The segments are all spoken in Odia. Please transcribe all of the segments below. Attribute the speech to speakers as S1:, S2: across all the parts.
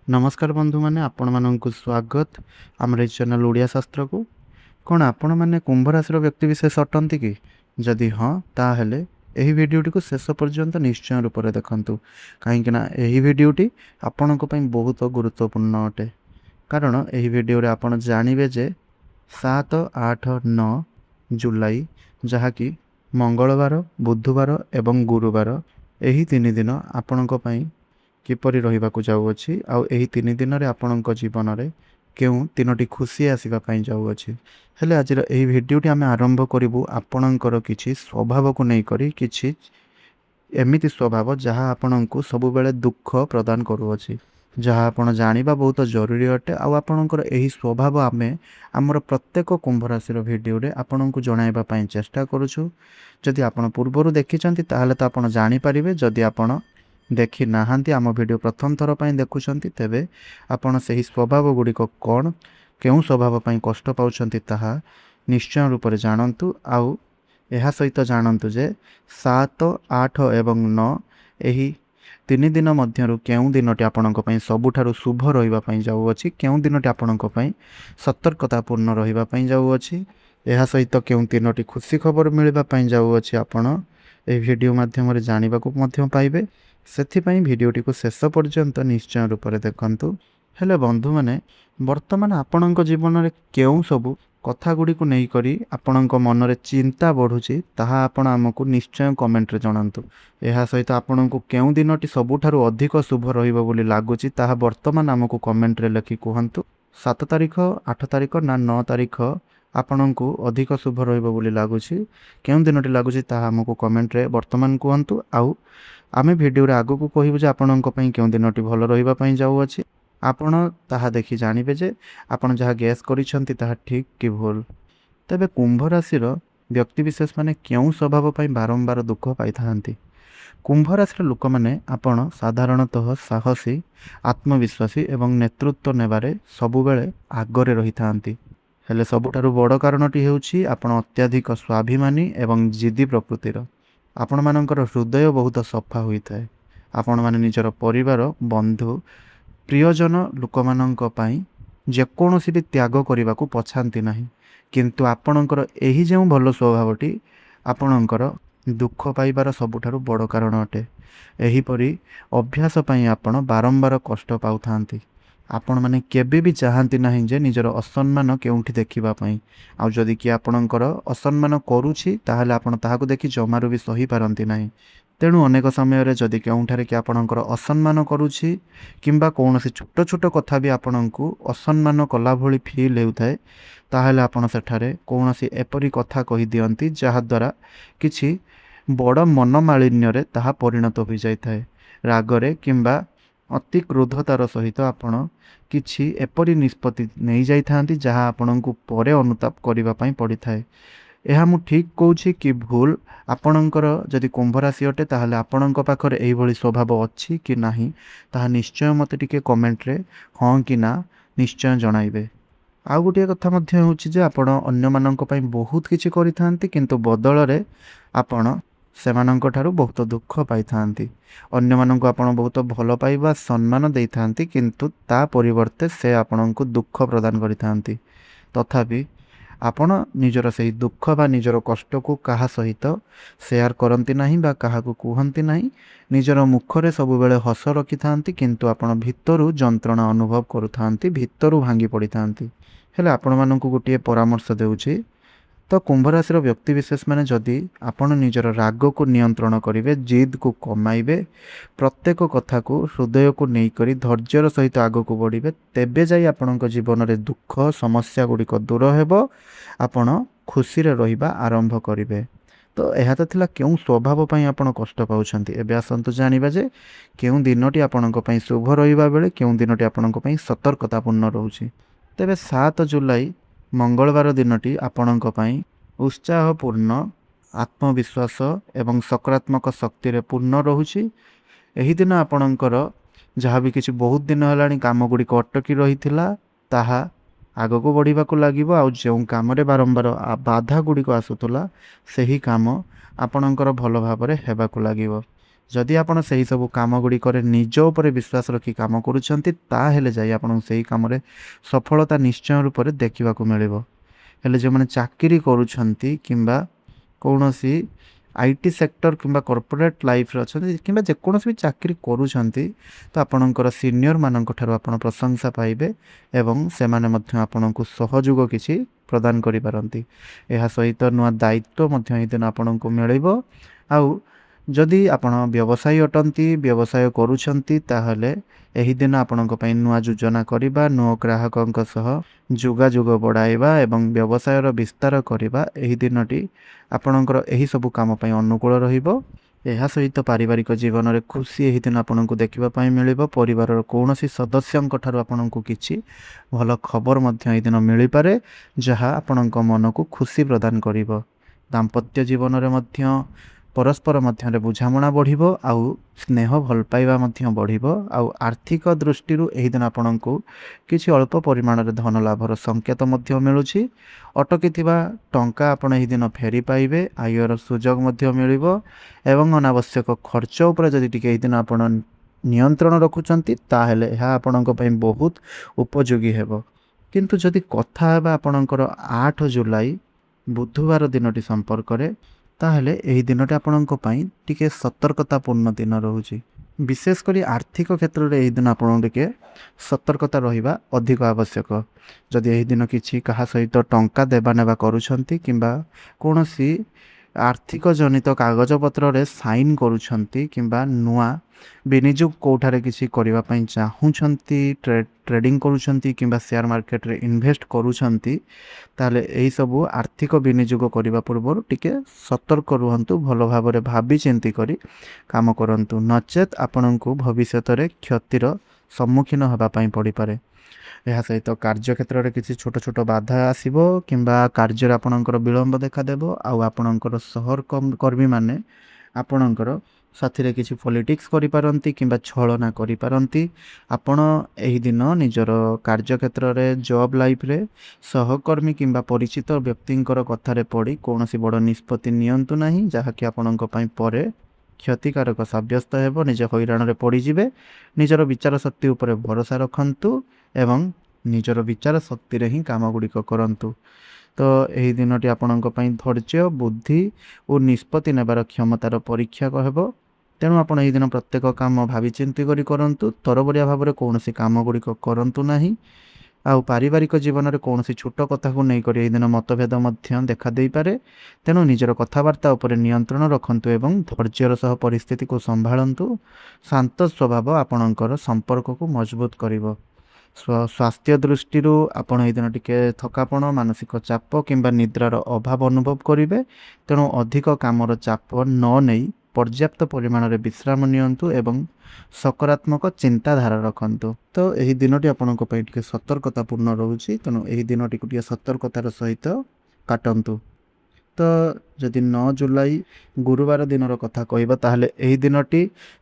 S1: नमस्कार बंधु मैंने आपण मानक स्वागत आम चैनल ओडिया शास्त्र को। कौन आपण मैंने कुंभ राशि व्यक्ति विशेष अटंती कि जदि हाँ ताहले यही वीडियोटी को शेष पर्यंत निश्चय रूप से देखंतु कहीं यही वीडियोटी आपण बहुत गुरुत्वपूर्ण अटे। कारण यही वीडियो रे आपण जानवे जे 7, 8, 9 जुलाई जहाँकि मंगलवार, बुधवार एवं गुरुवार यही 3 दिन आपणों किपरि रहिबाकु जाउअछि आउ एही 3 दिन रे आपणक जीवन रे केउ 3टी खुशी आसीबा पई जाउअछि। हेले आज एही भिडियोटी आमे आरंभ करिवु आपणकर किछि स्वभाव को नै करी किछि एमिति स्वभाव जहाँ आपणको सब बेले दुख प्रदान करूअछि, जहाँ आपण जानिबा बहुत जरूरी अटे। आउ आपणकर एही स्वभाव आमे हमर प्रत्येक कुंभ राशि रो भिडियो रे आपणको जणाइबा पई चेष्टा करूछु। जदि आपण पूर्वरु देखिचंती ताहाले त आपण जानि परिबे, जदि आपण देखी नाहांती आम वीडियो प्रथम थर पर देखुंत तेबे आपण से स्वभाव गुड़िक कौन क्यों स्वभाव पर कष्ट पाउछंती ताहा निश्चय रूप से जानतु। आउ यह सहित जानतु जे 7, 8 एवं 9 यही 3 दिन मध्यरु केउं दिनटी आपणक पई सबुठारु शुभ रहिबा पई जाउअछि, केउं दिनटी आपणक पई सतर्कतापूर्ण रहिबा पई जाउअछि, यह सहित केउं 3टी खुशी खबर मिलबा पई जाउअछि आपण ए वीडियो माध्यम रे जानिबा को मध्यम पाइबे। सेथिपाई वीडियोटी को शेष पर्यंत निश्चय रूप से देखंतु। हेले बंधु माने वर्तमान आपणक जीवन में केउं सबु कथा गुडी को नहीं करी आपणक मन रे चिंता बढ़ुची ताहा आपण हमकु निश्चय कमेंट रे जणांतु। एहा सहित आपणक केउं दिनटी सबुठारु अधिक शुभ रहिबो बोली लागुची ताहा वर्तमान हमकु कमेंट रे लिखि कहंतु। 7 तारिख, 8 तारिख ना 9 तारिख आपणको अधिक शुभ रहिबो बोली लागुची, केउं दिनटी लागुची ताहा हमकु कमेंट रे वर्तमान कहंतु। आउ आमे वीडियो रे आगो को कहिबु जे आपणक पई केउं दिनटी भलो रहिबा पई जाउअछि, आपण ताहा देखि जानिबे जे आपण जहा गैस करिसंती ताहा ठीक कि भूल। तबे कुंभ राशि रो व्यक्ति विशेष माने केउं स्वभाव पई बारंबार दुख पाइथांती। कुंभ राशि रो लोक माने आपण साधारणतः साहसी, आत्मविश्वासी एवं नेतृत्व नेबारे सबु बेले आगरे रहिथांती। हेले सबुठारु बड़ कारणटी हेउछि आपण अत्याधिक स्वाभिमानी एवं जिद्दी प्रकृतिर। आपण मानकर हृदय बहुत सफा होता है। आपण माने निजर परिवार, बंधु, प्रियजन लोक मानक पई जेकोसी भी त्याग करने को पछांती नहीं, किंतु आपणकर एही जेउ भल स्वभावटी आपणकर दुख पाइबार सबुठारु बड़ कारण अटे। एहीपरि अभ्यास पई आपण बारंबार कष्ट पाउथांती। आपण माने केबे भी चाहती नहीं जे निजर असम्मान केउठी देखिबा पई। आ जदि कि आपणकर असम्मान करूछि ताहाले आपण ताहाकु देखि जमारु भी सही पारंती नहीं। तेणु अनेक समय रे जदि केउठारे कि आपणकर असम्मान करूछि किंबा कोनोसी छोट छोट कथा भी आपणकु असम्मान कला भली फील हेउथाय ताहाले आपण सेठारे कोनोसी एपरि कथा कहि दियंती जहा द्वारा किछि बड़ मनमालिन्य रे ताहा परिणत होई जायथाय। रागरे किंबा अति क्रोधतार सहित आपण किछि एपरि निष्पत्ति नहीं जाइथांती जहाँ आपणकु परे अनुताप करिबा पई पड़िथाय। एहा मु ठीक कहूछि कि भूल आपणकर जदि कुंभ राशि अटे ताहाले आपणक पाखरे एही भली स्वभाव अछि कि नाही ताहा निश्चय मते टिके कमेंट रे हां कि ना निश्चय जणाइबे। आ गोटे कथा मध्य होछि जे आपण अन्य मानक पई बहुत किछि करिथांती किंतु बदल रे आपण सेमानंक ठारू बहुत दुख पाई थांती। अन्य मानक आपण बहुत भल पाइबा सम्मान देई थांती किंतु ता परिवर्ते से आपणको दुख प्रदान करि थांती। तथापि आपण निजर सही दुख बा निजर कष्ट को कहा सहित शेयर करंती नहीं बा कहा को कहंती नहीं। निजर मुखरे सब बेले हस रखि थांती किंतु आपण भितरु जंत्रणा अनुभव करू थांती, भितरु भांगी पड़ी थांती। हेले आपण मानकु गोटे परामर्श देउछि। तो कुंभ राशि व्यक्ति विशेष माने जदि आपण निजर राग को नियंत्रण करेंगे, जिद को कमाइबे, प्रत्येक कथा को हृदय को नहीं करी धैर्यर सहित आग को बढ़े, तेबे जाई आपणक जीवन में दुख समस्या गुड़िक दूर हेबो, आपण खुशी रे रहिबा आरंभ करिवे। तो यह तो थिला केउं स्वभाव पई आपण कष्ट पाउछंती। एबे आसंतु जानिबा जे केउं दिनटी आपणक पई शुभ रहिबा बेले केउं दिनटी आपणक पई सतर्कतापूर्ण रहउछि। तेबे 7 जुलाई मंगलवार दिनटी आपणक पई उत्साहपूर्ण, आत्मविश्वास एवं सकारात्मक शक्ति रे पूर्ण रहुछि। एही दिन आपणकर जहाँ भी किछि बहुत दिन हलाणी काम गुड़िक अटकी रहिथिला ताहा आगको बढ़िबाकू लागिबो। आ जेउं काम रे बारंबार बाधा गुड़िक आसुतला सेही काम आपणकर भल भाबरे हेबाकू लागिबो। ଯଦି ଆପଣ ସେହି ସବୁ କାମ ଗୁଡ଼ିକରେ ନିଜ ଉପରେ ବିଶ୍ୱାସ ରଖି କାମ କରୁଛନ୍ତି ତାହେଲେ ଯାଇ ଆପଣଙ୍କୁ ସେହି କାମରେ ସଫଳତା ନିଶ୍ଚୟ ରୂପରେ ଦେଖିବାକୁ ମିଳିବ। ହେଲେ ଯେଉଁମାନେ ଚାକିରି କରୁଛନ୍ତି କିମ୍ବା କୌଣସି IT ସେକ୍ଟର କିମ୍ବା କର୍ପୋରେଟ୍ ଲାଇଫ୍ରେ ଅଛନ୍ତି କିମ୍ବା ଯେକୌଣସି ବି ଚାକିରି କରୁଛନ୍ତି ତ ଆପଣଙ୍କର ସିନିୟରମାନଙ୍କ ଠାରୁ ଆପଣ ପ୍ରଶଂସା ପାଇବେ ଏବଂ ସେମାନେ ମଧ୍ୟ ଆପଣଙ୍କୁ ସହଯୋଗ କିଛି ପ୍ରଦାନ କରିପାରନ୍ତି। ଏହା ସହିତ ନୂଆ ଦାୟିତ୍ୱ ମଧ୍ୟ ଏହି ଦିନ ଆପଣଙ୍କୁ ମିଳିବ। ଆଉ ଯଦି ଆପଣ ବ୍ୟବସାୟୀ ଅଟନ୍ତି, ବ୍ୟବସାୟ କରୁଛନ୍ତି ତାହେଲେ ଏହି ଦିନ ଆପଣଙ୍କ ପାଇଁ ନୂଆ ଯୋଜନା କରିବା, ନୂଆ ଗ୍ରାହକଙ୍କ ସହ ଯୋଗାଯୋଗ ବଢ଼ାଇବା ଏବଂ ବ୍ୟବସାୟର ବିସ୍ତାର କରିବା ଏହି ଦିନଟି ଆପଣଙ୍କର ଏହି ସବୁ କାମ ପାଇଁ ଅନୁକୂଳ ରହିବ। ଏହା ସହିତ ପାରିବାରିକ ଜୀବନରେ ଖୁସି ଏହି ଦିନ ଆପଣଙ୍କୁ ଦେଖିବା ପାଇଁ ମିଳିବ। ପରିବାରର କୌଣସି ସଦସ୍ୟଙ୍କ ଠାରୁ ଆପଣଙ୍କୁ କିଛି ଭଲ ଖବର ମଧ୍ୟ ଏହି ଦିନ ମିଳିପାରେ ଯାହା ଆପଣଙ୍କ ମନକୁ ଖୁସି ପ୍ରଦାନ କରିବ। ଦାମ୍ପତ୍ୟ ଜୀବନରେ ମଧ୍ୟ ପରସ୍ପର ମଧ୍ୟରେ ବୁଝାମଣା ବଢ଼ିବ ଆଉ ସ୍ନେହ ଭଲ ପାଇବା ମଧ୍ୟ ବଢ଼ିବ। ଆଉ ଆର୍ଥିକ ଦୃଷ୍ଟିରୁ ଏହି ଦିନ ଆପଣଙ୍କୁ କିଛି ଅଳ୍ପ ପରିମାଣରେ ଧନ ଲାଭର ସଂକେତ ମଧ୍ୟ ମିଳୁଛି। ଅଟକିଥିବା ଟଙ୍କା ଆପଣ ଏହି ଦିନ ଫେରି ପାଇବେ, ଆୟର ସୁଯୋଗ ମଧ୍ୟ ମିଳିବ ଏବଂ ଅନାବଶ୍ୟକ ଖର୍ଚ୍ଚ ଉପରେ ଯଦି ଟିକେ ଏହି ଦିନ ଆପଣ ନିୟନ୍ତ୍ରଣ ରଖୁଛନ୍ତି ତାହେଲେ ଏହା ଆପଣଙ୍କ ପାଇଁ ବହୁତ ଉପଯୋଗୀ ହେବ। କିନ୍ତୁ ଯଦି କଥା ହେବା ଆପଣଙ୍କର 8 ଜୁଲାଇ ବୁଧବାର ଦିନଟି ସମ୍ପର୍କରେ ତାହେଲେ ଏହି ଦିନଟି ଆପଣଙ୍କ ପାଇଁ ଟିକେ ସତର୍କତାପୂର୍ଣ୍ଣ ଦିନ ରହୁଛି। ବିଶେଷ କରି ଆର୍ଥିକ କ୍ଷେତ୍ରରେ ଏହି ଦିନ ଆପଣଙ୍କୁ ଟିକେ ସତର୍କତା ରହିବା ଅଧିକ ଆବଶ୍ୟକ। ଯଦି ଏହି ଦିନ କିଛି କାହା ସହିତ ଟଙ୍କା ଦେବା ନେବା କରୁଛନ୍ତି କିମ୍ବା କୌଣସି ଆର୍ଥିକ ଜନିତ କାଗଜପତ୍ରରେ ସାଇନ୍ କରୁଛନ୍ତି କିମ୍ବା ନୂଆ ବିନିଯୋଗ କେଉଁଠାରେ କିଛି କରିବା ପାଇଁ ଚାହୁଁଛନ୍ତି, ଟ୍ରେଡ଼ିଂ କରୁଛନ୍ତି କିମ୍ବା ସେୟାର ମାର୍କେଟରେ ଇନଭେଷ୍ଟ କରୁଛନ୍ତି ତାହେଲେ ଏହିସବୁ ଆର୍ଥିକ ବିନିଯୋଗ କରିବା ପୂର୍ବରୁ ଟିକେ ସତର୍କ ରୁହନ୍ତୁ। ଭଲ ଭାବରେ ଭାବି ଚିନ୍ତି କରି କାମ କରନ୍ତୁ, ନଚେତ୍ ଆପଣଙ୍କୁ ଭବିଷ୍ୟତରେ କ୍ଷତିର ସମ୍ମୁଖୀନ ହେବା ପାଇଁ ପଡ଼ିପାରେ। ଏହା ସହିତ କାର୍ଯ୍ୟକ୍ଷେତ୍ରରେ କିଛି ଛୋଟ ଛୋଟ ବାଧା ଆସିବ କିମ୍ବା କାର୍ଯ୍ୟରେ ଆପଣଙ୍କର ବିଳମ୍ବ ଦେଖାଦେବ ଆଉ ଆପଣଙ୍କର ସହକର୍ମୀମାନେ ଆପଣଙ୍କର ସାଥିରେ କିଛି ପଲିଟିକ୍ସ କରିପାରନ୍ତି କିମ୍ବା ଛଳନା କରିପାରନ୍ତି। ଆପଣ ଏହି ଦିନ ନିଜର କାର୍ଯ୍ୟକ୍ଷେତ୍ରରେ ଜବ୍ ଲାଇଫ୍ରେ ସହକର୍ମୀ କିମ୍ବା ପରିଚିତ ବ୍ୟକ୍ତିଙ୍କର କଥାରେ ପଡ଼ି କୌଣସି ବଡ଼ ନିଷ୍ପତ୍ତି ନିଅନ୍ତୁ ନାହିଁ ଯାହାକି ଆପଣଙ୍କ ପାଇଁ ପରେ କ୍ଷତିକାରକ ସାବ୍ୟସ୍ତ ହେବ। ନିଜ ହଇରାଣରେ ପଡ଼ିଯିବେ। ନିଜର ବିଚାର ଶକ୍ତି ଉପରେ ଭରସା ରଖନ୍ତୁ ଏବଂ ନିଜର ବିଚାର ଶକ୍ତିରେ ହିଁ କାମ ଗୁଡ଼ିକ କରନ୍ତୁ। ତ ଏହି ଦିନଟି ଆପଣଙ୍କ ପାଇଁ ଧୈର୍ଯ୍ୟ, ବୁଦ୍ଧି ଓ ନିଷ୍ପତ୍ତି ନେବାର କ୍ଷମତାର ପରୀକ୍ଷା ହେବ। ତେଣୁ ଆପଣ ଏହି ଦିନ ପ୍ରତ୍ୟେକ କାମ ଭାବିଚିନ୍ତି କରି କରନ୍ତୁ। ତରବରିଆ ଭାବରେ କୌଣସି କାମ ଗୁଡ଼ିକ କରନ୍ତୁ ନାହିଁ। ଆଉ ପାରିବାରିକ ଜୀବନରେ କୌଣସି ଛୋଟ କଥାକୁ ନେଇକରି ଏହି ଦିନ ମତଭେଦ ମଧ୍ୟ ଦେଖା ଦେଇପାରେ। ତେଣୁ ନିଜର କଥାବାର୍ତ୍ତା ଉପରେ ନିୟନ୍ତ୍ରଣ ରଖନ୍ତୁ ଏବଂ ଧୈର୍ଯ୍ୟର ସହ ପରିସ୍ଥିତିକୁ ସମ୍ଭାଳନ୍ତୁ। ଶାନ୍ତ ସ୍ୱଭାବ ଆପଣଙ୍କର ସମ୍ପର୍କକୁ ମଜବୁତ କରିବ। ସ୍ୱାସ୍ଥ୍ୟ ଦୃଷ୍ଟିରୁ ଆପଣ ଏହି ଦିନ ଟିକେ ଥକାପଣ, ମାନସିକ ଚାପ କିମ୍ବା ନିଦ୍ରାର ଅଭାବ ଅନୁଭବ କରିବେ। ତେଣୁ ଅଧିକ କାମର ଚାପ ନ ନେଇ ପର୍ଯ୍ୟାପ୍ତ ପରିମାଣରେ ବିଶ୍ରାମ ନିଅନ୍ତୁ ଏବଂ ସକାରାତ୍ମକ ଚିନ୍ତାଧାରା ରଖନ୍ତୁ। ତ ଏହି ଦିନଟି ଆପଣଙ୍କ ପାଇଁ ଟିକେ ସତର୍କତାପୂର୍ଣ୍ଣ ରହୁଛି। ତେଣୁ ଏହି ଦିନଟିକୁ ଟିକେ ସତର୍କତାର ସହିତ କାଟନ୍ତୁ। ତ ଯଦି 9 ଜୁଲାଇ ଗୁରୁବାର ଦିନର କଥା କହିବା ତାହେଲେ ଏହି ଦିନଟି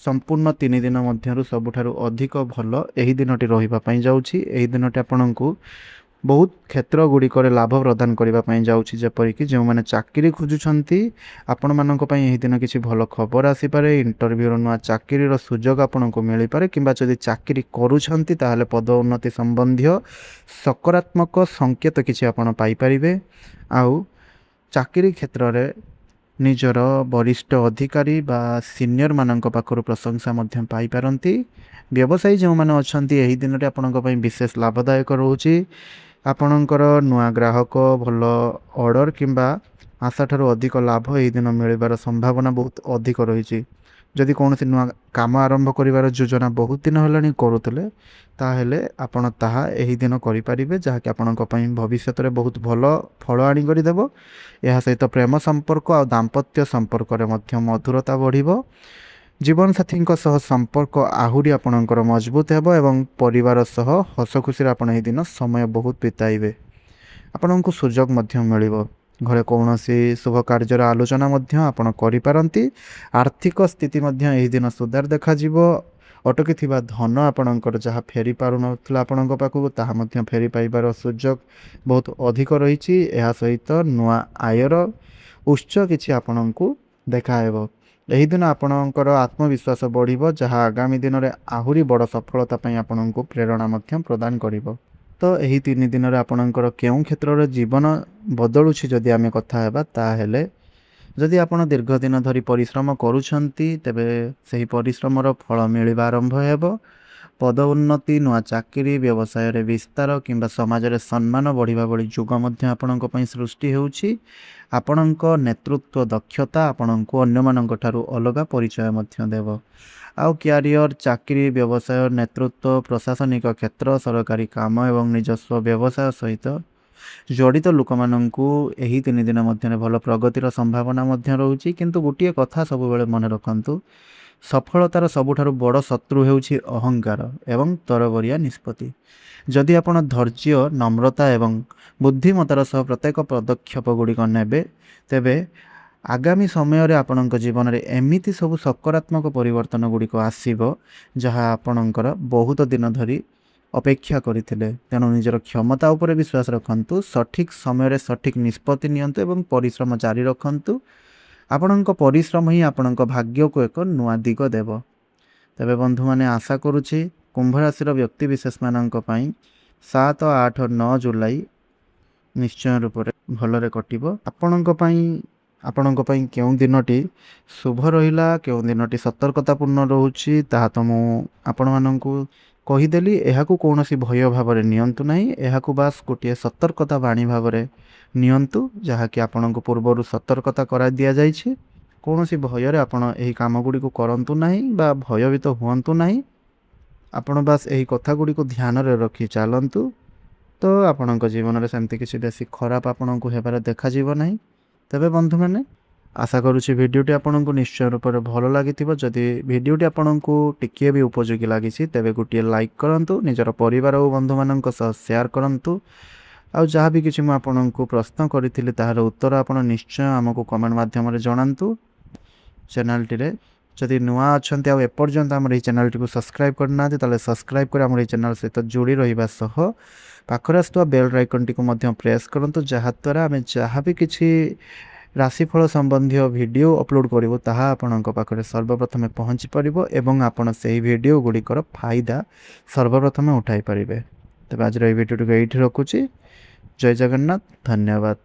S1: ସମ୍ପୂର୍ଣ୍ଣ 3 ଦିନ ମଧ୍ୟରୁ ସବୁଠାରୁ ଅଧିକ ଭଲ ଏହି ଦିନଟି ରହିବା ପାଇଁ ଯାଉଛି। ଏହି ଦିନଟି ଆପଣଙ୍କୁ ବହୁତ କ୍ଷେତ୍ର ଗୁଡ଼ିକରେ ଲାଭ ପ୍ରଦାନ କରିବା ପାଇଁ ଯାଉଛି। ଯେପରିକି ଯେଉଁମାନେ ଚାକିରି ଖୋଜୁଛନ୍ତି ଆପଣମାନଙ୍କ ପାଇଁ ଏହି ଦିନ କିଛି ଭଲ ଖବର ଆସିପାରେ। ଇଣ୍ଟରଭ୍ୟୁର ନୂଆ ଚାକିରିର ସୁଯୋଗ ଆପଣଙ୍କୁ ମିଳିପାରେ କିମ୍ବା ଯଦି ଚାକିରି କରୁଛନ୍ତି ତାହେଲେ ପଦ ଉନ୍ନତି ସମ୍ବନ୍ଧୀୟ ସକାରାତ୍ମକ ସଂକେତ କିଛି ଆପଣ ପାଇପାରିବେ। ଆଉ ଚାକିରି କ୍ଷେତ୍ରରେ ନିଜର ବରିଷ୍ଠ ଅଧିକାରୀ ବା ସିନିୟରମାନଙ୍କ ପାଖରୁ ପ୍ରଶଂସା ମଧ୍ୟ ପାଇପାରନ୍ତି। ବ୍ୟବସାୟୀ ଯେଉଁମାନେ ଅଛନ୍ତି ଏହି ଦିନଟି ଆପଣଙ୍କ ପାଇଁ ବିଶେଷ ଲାଭଦାୟକ ରହୁଛି। ଆପଣଙ୍କର ନୂଆ ଗ୍ରାହକ, ଭଲ ଅର୍ଡ଼ର କିମ୍ବା ଆଶାଠାରୁ ଅଧିକ ଲାଭ ଏହି ଦିନ ମିଳିବାର ସମ୍ଭାବନା ବହୁତ ଅଧିକ ରହିଛି। ଯଦି କୌଣସି ନୂଆ କାମ ଆରମ୍ଭ କରିବାର ଯୋଜନା ବହୁତ ଦିନ ହେଲାଣି କରୁଥିଲେ ତାହେଲେ ଆପଣ ତାହା ଏହି ଦିନ କରିପାରିବେ ଯାହାକି ଆପଣଙ୍କ ପାଇଁ ଭବିଷ୍ୟତରେ ବହୁତ ଭଲ ଫଳ ଆଣିକରି ଦେବ। ଏହା ସହିତ ପ୍ରେମ ସମ୍ପର୍କ ଆଉ ଦାମ୍ପତ୍ୟ ସମ୍ପର୍କରେ ମଧ୍ୟ ମଧୁରତା ବଢ଼ିବ। ଜୀବନସାଥୀଙ୍କ ସହ ସମ୍ପର୍କ ଆହୁରି ଆପଣଙ୍କର ମଜବୁତ ହେବ ଏବଂ ପରିବାର ସହ ହସ ଖୁସିରେ ଆପଣ ଏହି ଦିନ ସମୟ ବହୁତ ବିତାଇବେ। ଆପଣଙ୍କୁ ସୁଯୋଗ ମଧ୍ୟ ମିଳିବ। ଘରେ କୌଣସି ଶୁଭ କାର୍ଯ୍ୟର ଆଲୋଚନା ମଧ୍ୟ ଆପଣ କରିପାରନ୍ତି। ଆର୍ଥିକ ସ୍ଥିତି ମଧ୍ୟ ଏହି ଦିନ ସୁଧାର ଦେଖାଯିବ। ଅଟକିଥିବା ଧନ ଆପଣଙ୍କର ଯାହା ଫେରି ପାରୁନଥିଲା ଆପଣଙ୍କ ପାଖକୁ ତାହା ମଧ୍ୟ ଫେରି ପାଇବାର ସୁଯୋଗ ବହୁତ ଅଧିକ ରହିଛି। ଏହା ସହିତ ନୂଆ ଆୟର ଉତ୍ସ କିଛି ଆପଣଙ୍କୁ ଦେଖାହେବ। ଏହି ଦିନ ଆପଣଙ୍କର ଆତ୍ମବିଶ୍ୱାସ ବଢ଼ିବ, ଯାହା ଆଗାମୀ ଦିନରେ ଆହୁରି ବଡ଼ ସଫଳତା ପାଇଁ ଆପଣଙ୍କୁ ପ୍ରେରଣା ମଧ୍ୟ ପ୍ରଦାନ କରିବ। ତ ଏହି 3 ଦିନରେ ଆପଣଙ୍କର କେଉଁ କ୍ଷେତ୍ରରେ ଜୀବନ ବଦଳୁଛି ଯଦି ଆମେ କଥା ହେବା, ତାହେଲେ ଯଦି ଆପଣ ଦୀର୍ଘ ଦିନ ଧରି ପରିଶ୍ରମ କରୁଛନ୍ତି, ତେବେ ସେହି ପରିଶ୍ରମର ଫଳ ମିଳିବା ଆରମ୍ଭ ହେବ। ପଦୋନ୍ନତି, ନୂଆ ଚାକିରି, ବ୍ୟବସାୟରେ ବିସ୍ତାର କିମ୍ବା ସମାଜରେ ସମ୍ମାନ ବଢ଼ିବା ଭଳି ଯୁଗ ମଧ୍ୟ ଆପଣଙ୍କ ପାଇଁ ସୃଷ୍ଟି ହେଉଛି। ଆପଣଙ୍କ ନେତୃତ୍ୱ ଦକ୍ଷତା ଆପଣଙ୍କୁ ଅନ୍ୟମାନଙ୍କ ଠାରୁ ଅଲଗା ପରିଚୟ ମଧ୍ୟ ଦେବ। ଆଉ କ୍ୟାରିୟର, ଚାକିରି, ବ୍ୟବସାୟ, ନେତୃତ୍ୱ, ପ୍ରଶାସନିକ କ୍ଷେତ୍ର, ସରକାରୀ କାମ ଏବଂ ନିଜସ୍ୱ ବ୍ୟବସାୟ ସହିତ ଜଡ଼ିତ ଲୋକମାନଙ୍କୁ ଏହି 3 ଦିନ ମଧ୍ୟରେ ଭଲ ପ୍ରଗତିର ସମ୍ଭାବନା ମଧ୍ୟ ରହୁଛି। କିନ୍ତୁ ଗୋଟିଏ କଥା ସବୁବେଳେ ମନେ ରଖନ୍ତୁ, ସଫଳତାର ସବୁଠାରୁ ବଡ଼ ଶତ୍ରୁ ହେଉଛି ଅହଙ୍କାର ଏବଂ ତରବରିଆ ନିଷ୍ପତ୍ତି। ଯଦି ଆପଣ ଧୈର୍ଯ୍ୟ, ନମ୍ରତା ଏବଂ ବୁଦ୍ଧିମତାର ସହ ପ୍ରତ୍ୟେକ ପଦକ୍ଷେପ ଗୁଡ଼ିକ ନେବେ, ତେବେ ଆଗାମୀ ସମୟରେ ଆପଣଙ୍କ ଜୀବନରେ ଏମିତି ସବୁ ସକାରାତ୍ମକ ପରିବର୍ତ୍ତନ ଗୁଡ଼ିକ ଆସିବ, ଯାହା ଆପଣଙ୍କର ବହୁତ ଦିନ ଧରି ଅପେକ୍ଷା କରିଥିଲେ। ତେଣୁ ନିଜର କ୍ଷମତା ଉପରେ ବିଶ୍ୱାସ ରଖନ୍ତୁ, ସଠିକ୍ ସମୟରେ ସଠିକ୍ ନିଷ୍ପତ୍ତି ନିଅନ୍ତୁ ଏବଂ ପରିଶ୍ରମ ଜାରି ରଖନ୍ତୁ। ଆପଣଙ୍କ ପରିଶ୍ରମ ହିଁ ଆପଣଙ୍କ ଭାଗ୍ୟକୁ ଏକ ନୂଆ ଦିଗ ଦେବ। ତେବେ ବନ୍ଧୁମାନେ, ଆଶା କରୁଛି କୁମ୍ଭ ରାଶିର ବ୍ୟକ୍ତିବିଶେଷମାନଙ୍କ ପାଇଁ 7, 8, 9 ଜୁଲାଇ ନିଶ୍ଚୟ ରୂପରେ ଭଲରେ କଟିବ। ଆପଣଙ୍କ ପାଇଁ କେଉଁ ଦିନଟି ଶୁଭ ରହିଲା, କେଉଁ ଦିନଟି ସତର୍କତାପୂର୍ଣ୍ଣ ରହୁଛି, ତାହା ତ ମୁଁ ଆପଣମାନଙ୍କୁ କହିଦେଲି। ଏହାକୁ କୌଣସି ଭୟ ଭାବରେ ନିଅନ୍ତୁ ନାହିଁ, ଏହାକୁ ବାସ୍ ଗୋଟିଏ ସତର୍କତା ବାଣୀ ଭାବରେ ନିଅନ୍ତୁ, ଯାହାକି ଆପଣଙ୍କୁ ପୂର୍ବରୁ ସତର୍କତା କରାଇ ଦିଆଯାଇଛି। କୌଣସି ଭୟରେ ଆପଣ ଏହି କାମ ଗୁଡ଼ିକୁ କରନ୍ତୁ ନାହିଁ ବା ଭୟଭୀତ ହୁଅନ୍ତୁ ନାହିଁ। ଆପଣ ବାସ୍ ଏହି କଥା ଗୁଡ଼ିକୁ ଧ୍ୟାନରେ ରଖି ଚାଲନ୍ତୁ, ତ ଆପଣଙ୍କ ଜୀବନରେ ସେମିତି କିଛି ବେଶୀ ଖରାପ ଆପଣଙ୍କୁ ହେବାରେ ଦେଖାଯିବ ନାହିଁ। ତେବେ ବନ୍ଧୁମାନେ, ଆଶା କରୁଛି ଭିଡ଼ିଓଟି ଆପଣଙ୍କୁ ନିଶ୍ଚୟ ରୂପରେ ଭଲ ଲାଗିଥିବ। ଯଦି ଭିଡ଼ିଓଟି ଆପଣଙ୍କୁ ଟିକିଏ ବି ଉପଯୋଗୀ ଲାଗିଛି, ତେବେ ଗୋଟିଏ ଲାଇକ୍ କରନ୍ତୁ, ନିଜର ପରିବାର ଓ ବନ୍ଧୁମାନଙ୍କ ସହ ସେୟାର କରନ୍ତୁ। ଆଉ ଯାହା ବି କିଛି ମୁଁ ଆପଣଙ୍କୁ ପ୍ରଶ୍ନ କରିଥିଲି, ତାହାର ଉତ୍ତର ଆପଣ ନିଶ୍ଚୟ ଆମକୁ କମେଣ୍ଟ ମାଧ୍ୟମରେ ଜଣାନ୍ତୁ। ଚ୍ୟାନେଲଟିରେ ଯଦି ନୂଆ ଅଛନ୍ତି ଆଉ ଏପର୍ଯ୍ୟନ୍ତ ଆମର ଏହି ଚ୍ୟାନେଲଟିକୁ ସବସ୍କ୍ରାଇବ୍ କରିନାହାନ୍ତି, ତାହେଲେ ସବସ୍କ୍ରାଇବ୍ କରି ଆମର ଏହି ଚ୍ୟାନେଲ ସହିତ ଯୋଡ଼ି ରହିବା ସହ ପାଖରେ ଆସୁଥିବା ବେଲ୍ ଆଇକନ୍ଟିକୁ ମଧ୍ୟ ପ୍ରେସ୍ କରନ୍ତୁ, ଯାହାଦ୍ୱାରା ଆମେ ଯାହା ବି କିଛି ରାଶିଫଳ ସମ୍ବନ୍ଧୀୟ ଭିଡ଼ିଓ ଅପଲୋଡ଼ କରିବୁ, ତାହା ଆପଣଙ୍କ ପାଖରେ ସର୍ବପ୍ରଥମେ ପହଞ୍ଚି ପାରିବ ଏବଂ ଆପଣ ସେହି ଭିଡ଼ିଓ ଗୁଡ଼ିକର ଫାଇଦା ସର୍ବପ୍ରଥମେ ଉଠାଇ ପାରିବେ। ତେବେ ଆଜିର ଏହି ଭିଡ଼ିଓଟିକୁ ଏଇଠି ରଖୁଛି। ଜୟ ଜଗନ୍ନାଥ, ଧନ୍ୟବାଦ।